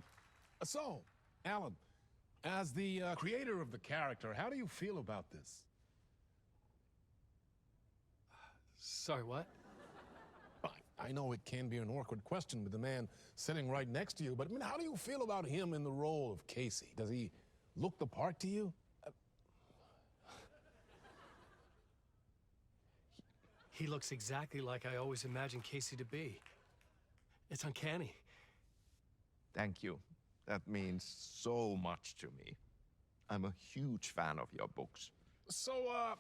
So, Alan, as the creator of the character, how do you feel about this? Sorry, what? I know it can be an awkward question with the man sitting right next to you, but I mean, how do you feel about him in the role of Casey? Does he look the part to you? He looks exactly like I always imagined Casey to be. It's uncanny. Thank you. That means so much to me. I'm a huge fan of your books. So,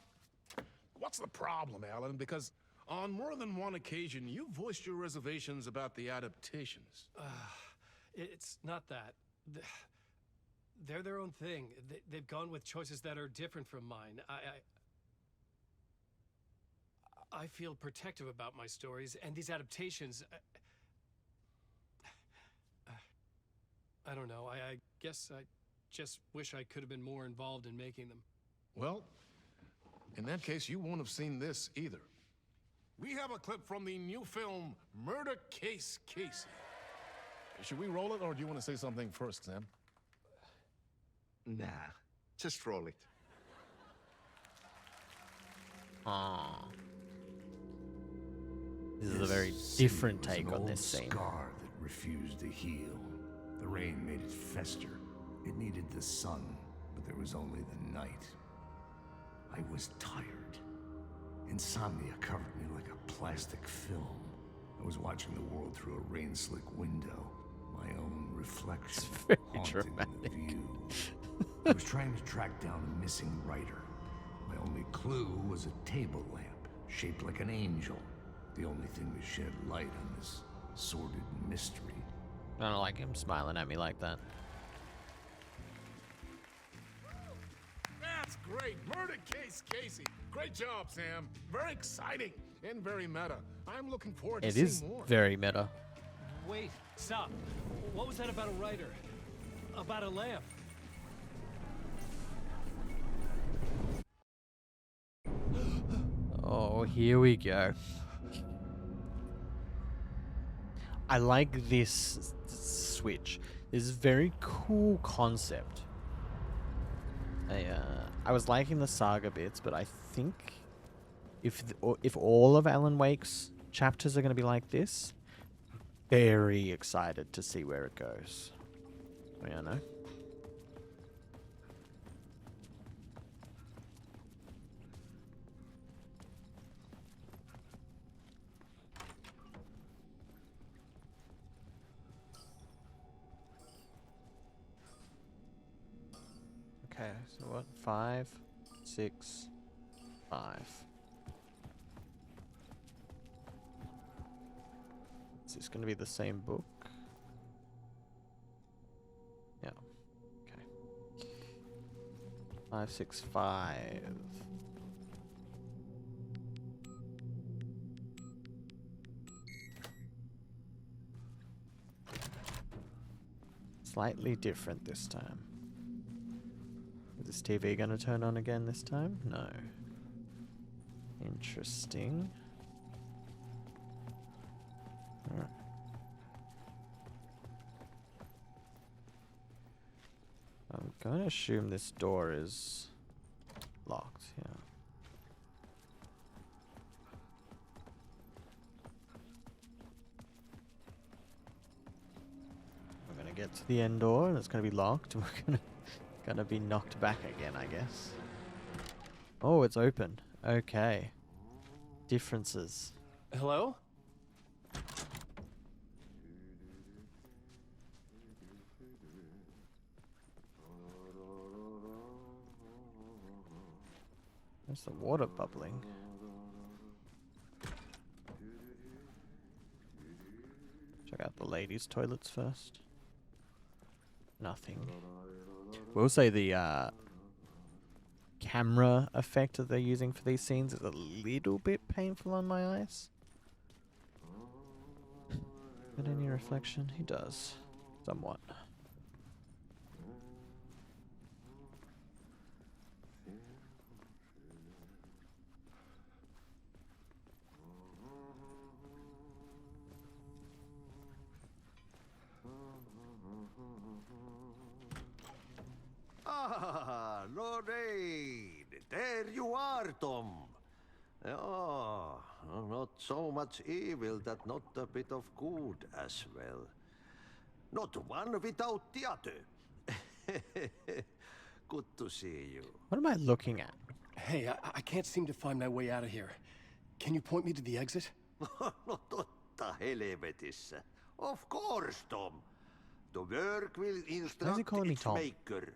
what's the problem, Alan? Because on more than one occasion, you voiced your reservations about the adaptations. It's not that. They're their own thing. They've gone with choices that are different from mine. I feel protective about my stories, and these adaptations... I don't know. I guess I just wish I could have been more involved in making them. Well, in that case, you won't have seen this either. We have a clip from the new film, Murder Case Casey. Should we roll it, or do you want to say something first, Sam? Nah, just roll it. Ah. This is a very different take on this scene. Scar that refused to heal. The rain made it fester. It needed the sun, but there was only the night. I was tired. Insomnia covered me like a plastic film. I was watching the world through a rain-slick window. My own reflection haunting the view. I was trying to track down a missing writer. My only clue was a table lamp, shaped like an angel. The only thing to shed light on this sordid mystery. I don't like him smiling at me like that. That's great. Murder Case Casey. Great job, Sam. Very exciting and very meta. I'm looking forward to It seeing is more. very meta. Wait, stop. What was that about a writer? About a lamp? Oh, here we go. I like this switch. This is a very cool concept. I was liking the saga bits, but I think if all of Alan Wake's chapters are going to be like this, very excited to see where it goes. I don't know. Okay, so what? 5, 6, 5. Is this going to be the same book? Yeah. Okay. 5, 6, 5. Slightly different this time. Is this TV going to turn on again this time? No. Interesting. Alright. I'm going to assume this door is locked, yeah. We're going to get to the end door and it's going to be locked and we're gonna be knocked back again, I guess. Oh, it's open. Okay. Differences. Hello? There's the water bubbling. Check out the ladies' toilets first. Nothing. We'll say the camera effect that they're using for these scenes is a little bit painful on my eyes. But any reflection? He does. Somewhat. Ah, Lorraine! There you are, Tom. Oh, not so much evil that not a bit of good as well. Not one without the other. Good to see you. What am I looking at? Hey, I can't seem to find my way out of here. Can you point me to the exit? No totta helvetissä. Of course, Tom. The work will instruct calling me its Tom? maker.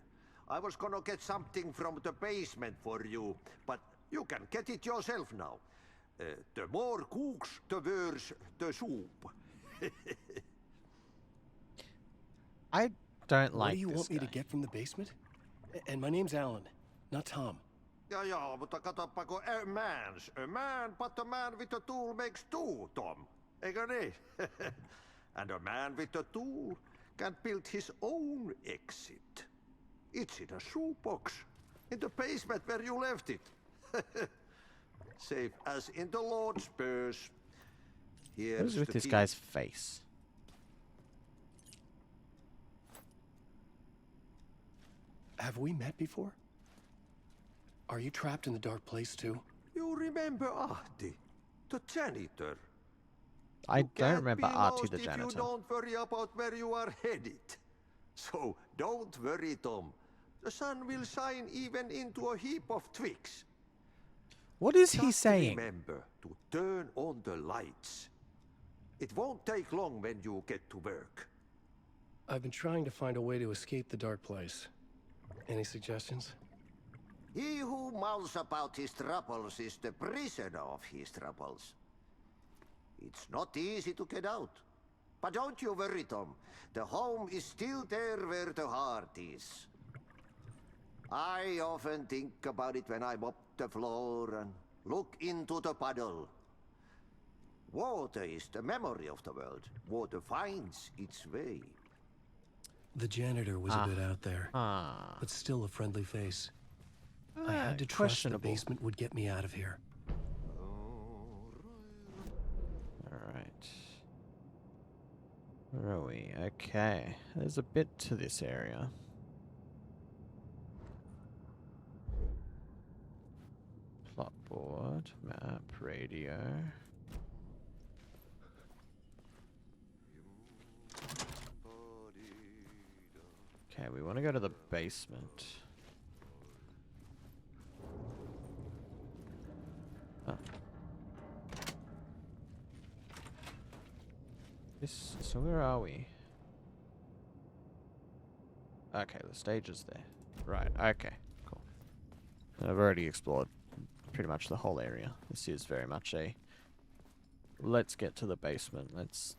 I was gonna get something from the basement for you, but you can get it yourself now. The more cooks, the worse the soup. I don't What like do you this want me to guy. get from the basement? And my name's Alan, not Tom. Ja, mutta katoppa kun a man's a man, but a man with a tool makes two, Tom. Eikö niin? And a man with a tool can build his own exit. It's in a shoebox, in the basement where you left it. Safe as in the Lord's purse. What Here's is with the this key. guy's face? Have we met before? Are you trapped in the dark place too? You remember Ahti, the janitor? I You don't can't remember be Artie lost the if you janitor. don't worry about where you are headed. So don't worry, Tom. The sun will shine even into a heap of twigs. What is he Just saying? remember to turn on the lights. It won't take long when you get to work. I've been trying to find a way to escape the dark place. Any suggestions? He who mouths about his troubles is the prisoner of his troubles. It's not easy to get out. But don't you worry, Tom. The home is still there where the heart is. I often think about it when I mop the floor and look into the puddle. Water is the memory of the world. Water finds its way. The janitor was a bit out there, Ah. but still a friendly face. I had to trust the questionable. basement would get me out of here. Alright. Where are we? Okay. There's a bit to this area. Plotboard, map, radio. Okay, we want to go to the basement. Oh. So where are we? Okay, the stage is there. Right, okay, cool. I've already explored pretty much the whole area. This is very much a let's get to the basement, let's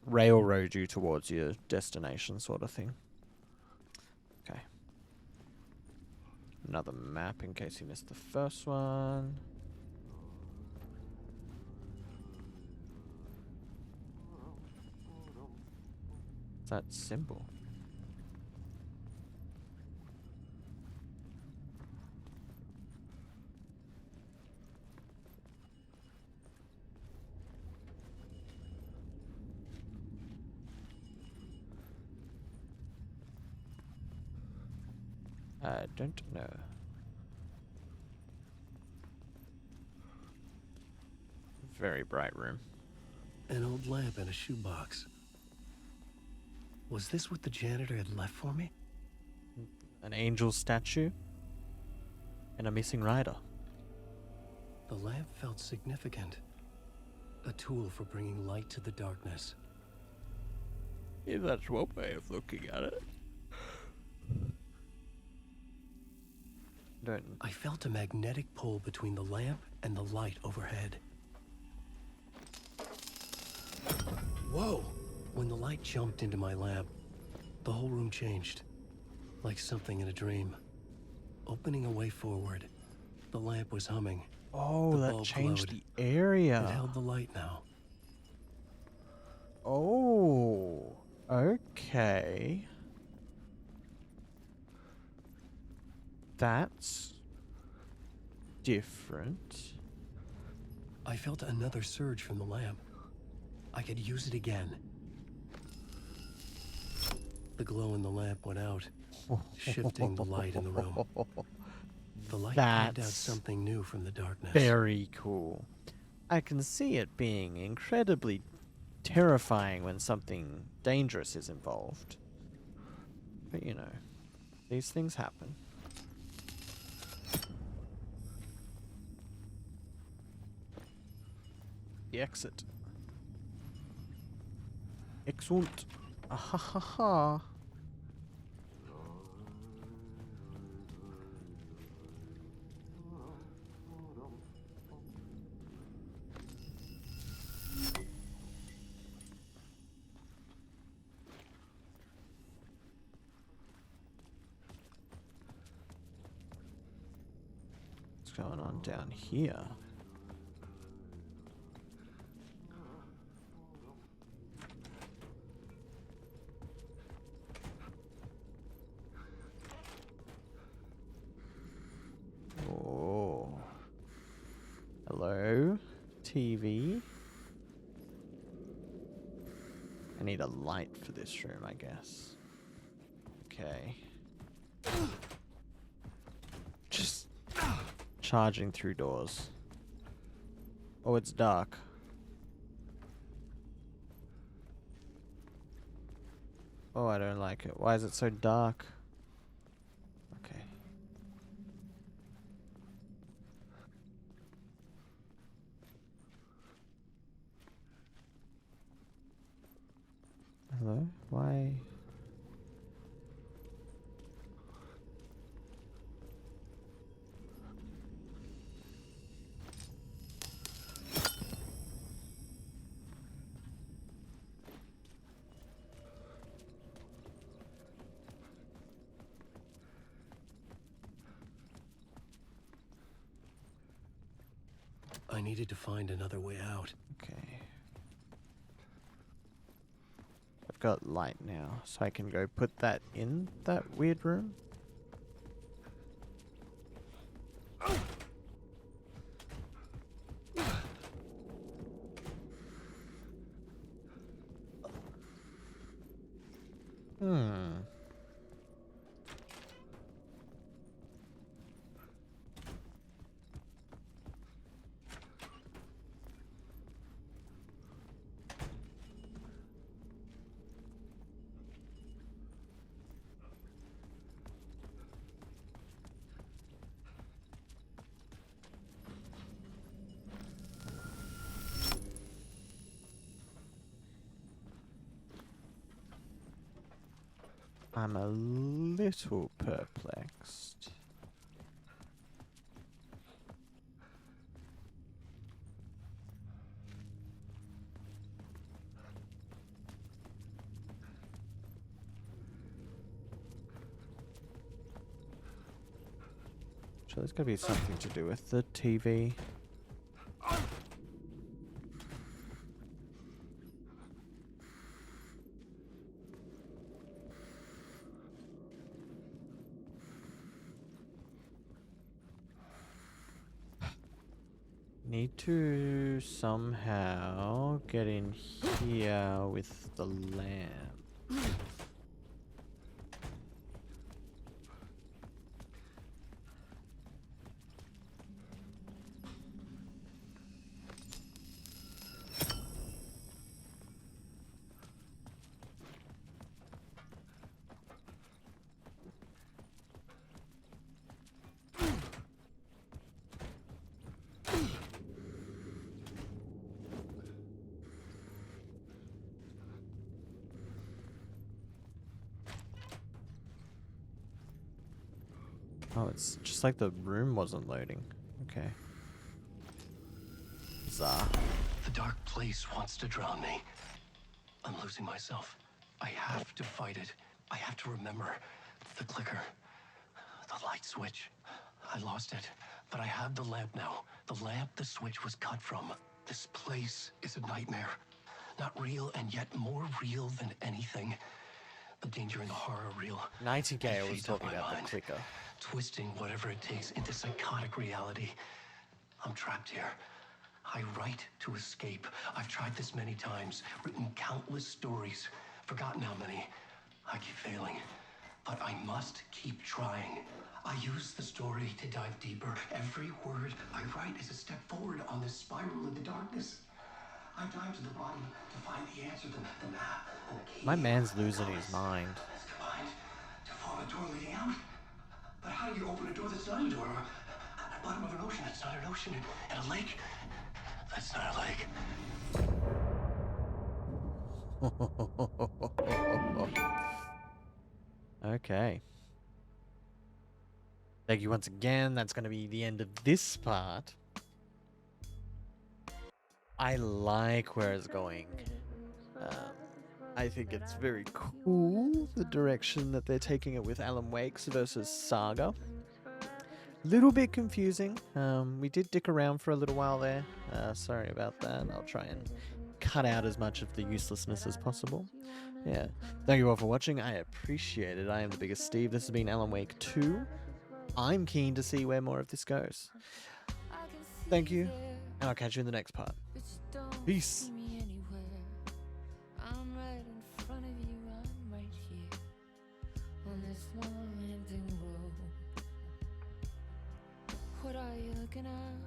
railroad you towards your destination sort of thing. Okay. Another map in case you missed the first one. What's that symbol? I don't know. Very bright room. An old lamp and a shoebox. Was this what the janitor had left for me? An angel statue. And a missing rider. The lamp felt significant. A tool for bringing light to the darkness. Yeah, that's one way of looking at it. Don't. I felt a magnetic pull between the lamp and the light overhead. Whoa! When the light jumped into my lamp, the whole room changed. Like something in a dream. Opening a way forward, the lamp was humming. Oh, The that bulb changed glowed. the area. It held the light now. Oh, okay. That's different. I felt another surge from the lamp. I could use it again. The glow in the lamp went out, shifting the light in the room. The light carved out That's something new from the darkness. very cool. I can see it being incredibly terrifying when something dangerous is involved. But you know, these things happen. the exit. Excellent. Ah ha ha ha. What's going on down here? Oh. Hello? TV? I need a light for this room, I guess. Okay. Just charging through doors. Oh, it's dark. Oh, I don't like it. Why is it so dark? Okay. Hello? Why? I needed to find another way out. Okay. I've got light now, so I can go put that in that weird room. I'm a little perplexed. So there's gotta be something to do with the TV. Need to somehow get in here with the lamp. Oh, it's just like the room wasn't loading. Okay. Bizarre. The dark place wants to drown me. I'm losing myself. I have to fight it. I have to remember the clicker, the light switch. I lost it, but I have the lamp now. The lamp the switch was cut from. This place is a nightmare. Not real, and yet more real than anything. The danger and the horror real. Nightingale was feeds on talking my about mind, the clicker. twisting whatever it takes into psychotic reality. I'm trapped here. I write to escape. I've tried this many times, written countless stories, forgotten how many. I keep failing, but I must keep trying. I use the story to dive deeper. Every word I write is a step forward on this spiral in the darkness. I dive to the bottom to find the answer, the map, and the key. My man's losing his mind. It's combined to form a door leading out. But how do you open a door that's not a door? At the bottom of an ocean that's not an ocean. And a lake that's not a lake. Okay. Thank you once again. That's going to be the end of this part. I like where it's going. I think it's very cool, the direction that they're taking it with Alan Wake's versus Saga. Little bit confusing. We did dick around for a little while there. Sorry about that. I'll try and cut out as much of the uselessness as possible. Yeah. Thank you all for watching. I appreciate it. I am the biggest Steve. This has been Alan Wake 2. I'm keen to see where more of this goes. Thank you, and I'll catch you in the next part. Peace. What are you looking at?